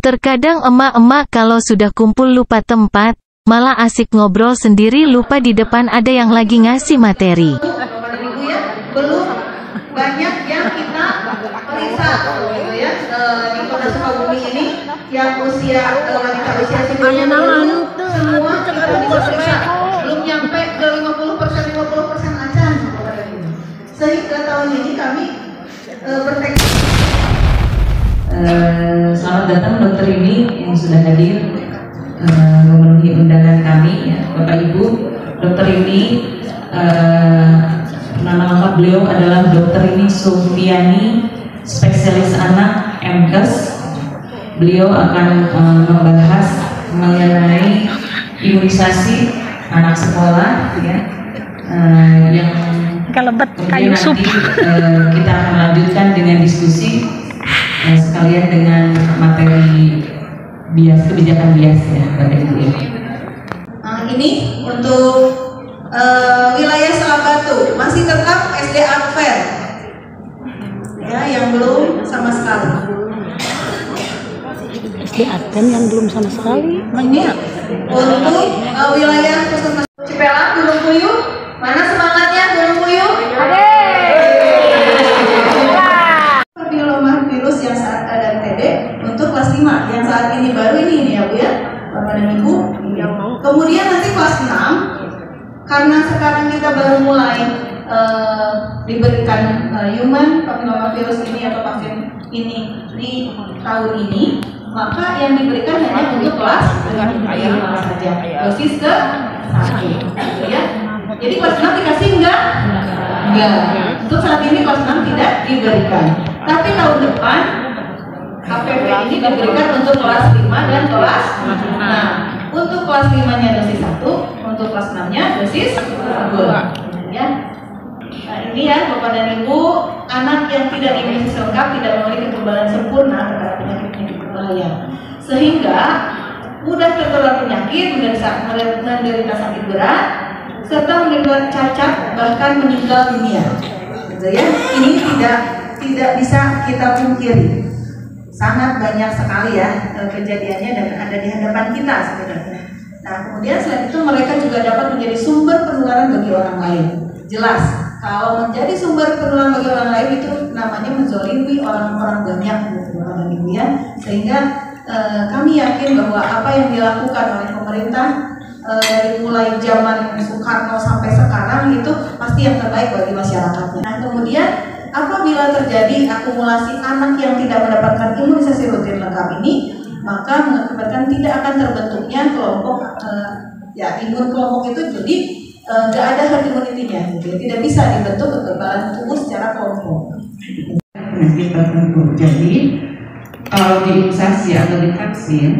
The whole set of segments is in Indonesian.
Terkadang emak-emak kalau sudah kumpul lupa tempat, malah asik ngobrol sendiri lupa di depan ada yang lagi ngasih materi. Bapak dan Ibu ya, belum banyak yang kita periksa gitu ya. Di Kota Sukabumi ini yang usia wanita usia sebelumnya semua kita bisa periksa. Belum nyampe ke 50% aja Bapak dan Ibu. Sehingga tahun ini kami bertekad. Selamat datang dokter ini yang sudah hadir memenuhi undangan kami ya, Bapak Ibu. Dokter ini nama lengkap beliau adalah Dokter ini Sufiani, spesialis anak MKes. Beliau akan membahas mengenai imunisasi anak sekolah ya, yang kelebet kemudian kayu sup. nanti kita akan lanjutkan dengan diskusi sekalian dengan materi kebijakan bias ya Bapak Ibu ya. Ini untuk wilayah Salabatu masih tetap SD Unfair ya, yang belum sama sekali. SD Advent yang belum sama sekali. Ini untuk wilayah Puskesmas Cipela, Gunung Puyuh, mana semangatnya Gunung Puyuh? Papiloma virus yang saat ada TB untuk kelas 5 yang saat ini baru ini ya Bu ya, Bapak dan Ibu. Kemudian nanti kelas 6 karena sekarang kita baru mulai diberikan human papilloma virus ini atau vaksin ini di tahun ini, maka yang diberikan hanya untuk kelas 5 saja, dosis ke 1 ya. Jadi kelas 6 dikasih enggak? Untuk saat ini kelas 6 tidak diberikan. Tapi tahun depan HPV ini diberikan untuk kelas 5 dan kelas 6. Untuk kelas 5-nya dosis 1, untuk kelas 6-nya dosis 2 ya. Nah, ini ya Bapak dan Ibu, anak yang tidak imunisasi lengkap tidak memiliki kekebalan sempurna terhadap penyakit-penyakit berbahaya, sehingga mudah tertular penyakit, menderita sakit berat, serta menderita cacat bahkan meninggal dunia. Gitu ya. Ini tidak bisa kita pungkiri. Sangat banyak sekali ya kejadiannya dan ada di hadapan kita sebenarnya. Nah, kemudian selain itu mereka juga dapat menjadi sumber penularan bagi orang lain. Jelas, kalau menjadi sumber penularan bagi orang lain itu namanya menzolimi orang-orang banyak, Bapak dan Ibu ya. Sehingga kami yakin bahwa apa yang dilakukan oleh pemerintah dari mulai zaman Soekarno sampai sekarang itu pasti yang terbaik bagi masyarakatnya. Nah, kemudian apabila terjadi akumulasi anak yang tidak mendapatkan imunisasi rutin lengkap ini, maka mengakibatkan tidak akan terbentuknya kelompok imun kelompok itu, jadi nggak ada herd immunity-nya, jadi tidak bisa dibentuk kekebalan tubuh secara kelompok. Penyakit tertentu. Jadi kalau diimunisasi atau divaksin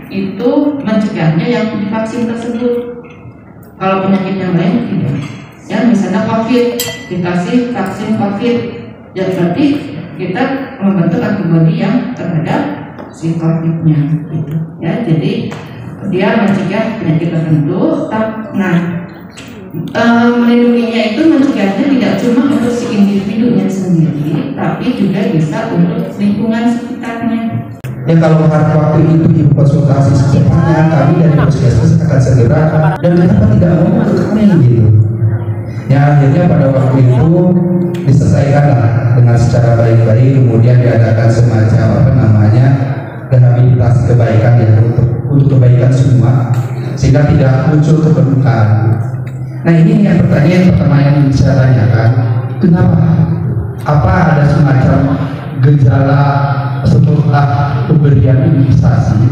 itu mencegahnya yang divaksin tersebut. Kalau penyakit yang lain tidak. Ya misalnya COVID, dikasih vaksin COVID, ya berarti kita membentuk antibodi yang terhadap si COVID-nya gitu. Ya, jadi dia mencegah penyakit tertentu. Nah, melindunginya itu mencegahnya tidak cuma untuk si individunya sendiri, tapi juga bisa untuk lingkungan sekitarnya. Ya kalau waktu itu ibu konsultasi secepatnya, kami dari puskesmas akan segera, dan kenapa tidak mau ke kami gitu. Ya akhirnya pada waktu itu diselesaikanlah dengan secara baik-baik, kemudian diadakan semacam rehabilitasi kebaikan ya untuk kebaikan semua, sehingga tidak muncul kepentingan. Nah ini yang pertama yang saya tanyakan, kenapa? Apa ada semacam gejala setelah pemberian imunisasi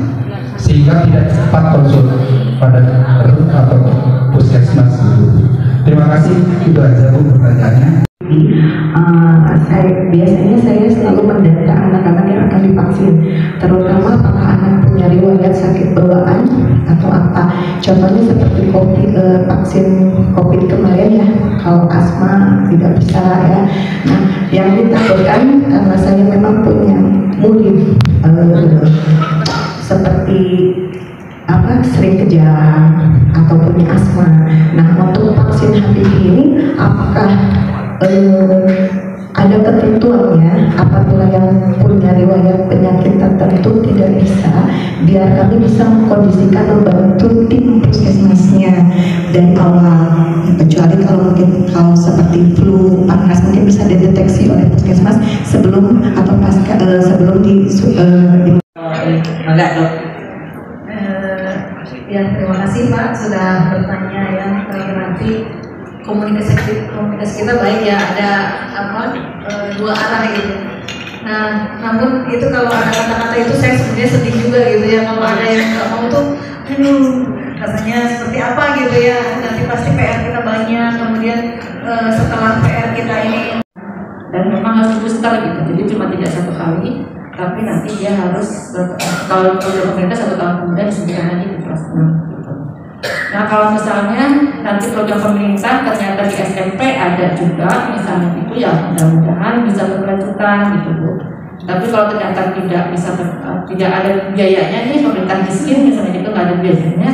sehingga tidak cepat konsul pada atau puskesmas? Terima kasih, itu aja Bu pertanyaannya. Biasanya saya selalu mendata anak-anak yang akan divaksin, terutama apakah anak punya riwayat sakit bawaan atau apa. Contohnya seperti vaksin COVID kemarin ya, kalau asma tidak bisa ya. Nah, yang ditakutkan karena saya memang punya murid seperti sering kejang atau punya asma. Nah, untuk vaksin HPV ini apakah ada ketentuannya apabila yang punya riwayat riwayat penyakit tertentu tidak bisa, biar kami bisa mengkondisikan membantu tim puskesmasnya dari awal. Kecuali kalau mungkin kalau seperti flu panas mungkin bisa dideteksi oleh puskesmas sebelum atau pasca sebelum Enggak dok. Ya, terima kasih Pak sudah bertanya ya. Berarti komunikasi kita baik ya, ada dua arah gitu. Nah, namun itu kalau ada kata-kata itu saya sebenarnya sedih juga gitu ya, kalau ada yang nggak mau tuh, rasanya seperti apa gitu ya. Nanti pasti PR kita banyak, kemudian setelah PR kita ini Dan memang harus booster gitu, jadi cuma tidak 1 kali, tapi nanti dia harus kalau program pemerintah 1 tahun kemudian disuntikan lagi di kelas 6 gitu. Nah kalau misalnya nanti program pemerintah ternyata di SMP ada juga misalnya itu ya mudah-mudahan bisa berkelanjutan gitu Bu. Tapi kalau ternyata tidak ada biayanya nih, pemerintah miskin misalnya itu nggak ada biayanya,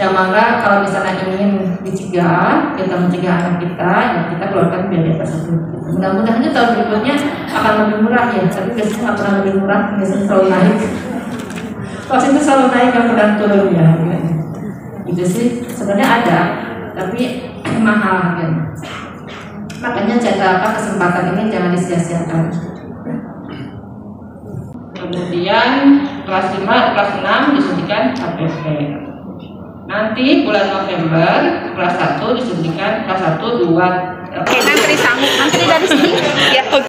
ya maka kalau misalnya ingin dicegah, kita mencegah anak kita, ya kita keluarkan biaya tersebut. Mudah-mudahan tahun berikutnya akan lebih murah ya, tapi biasanya nggak pernah lebih murah, biasanya selalu naik. Pas itu selalu naik, nggak pernah turun ya. Gitu sih, sebenarnya ada, tapi mahal kan. Makanya kesempatan ini jangan disia-siakan. Kemudian kelas 5, kelas 6 disuntikan HPV. Nanti bulan November kelas 1 disuntikan kelas 1, 2. Oke, nanti dari sini. Ya.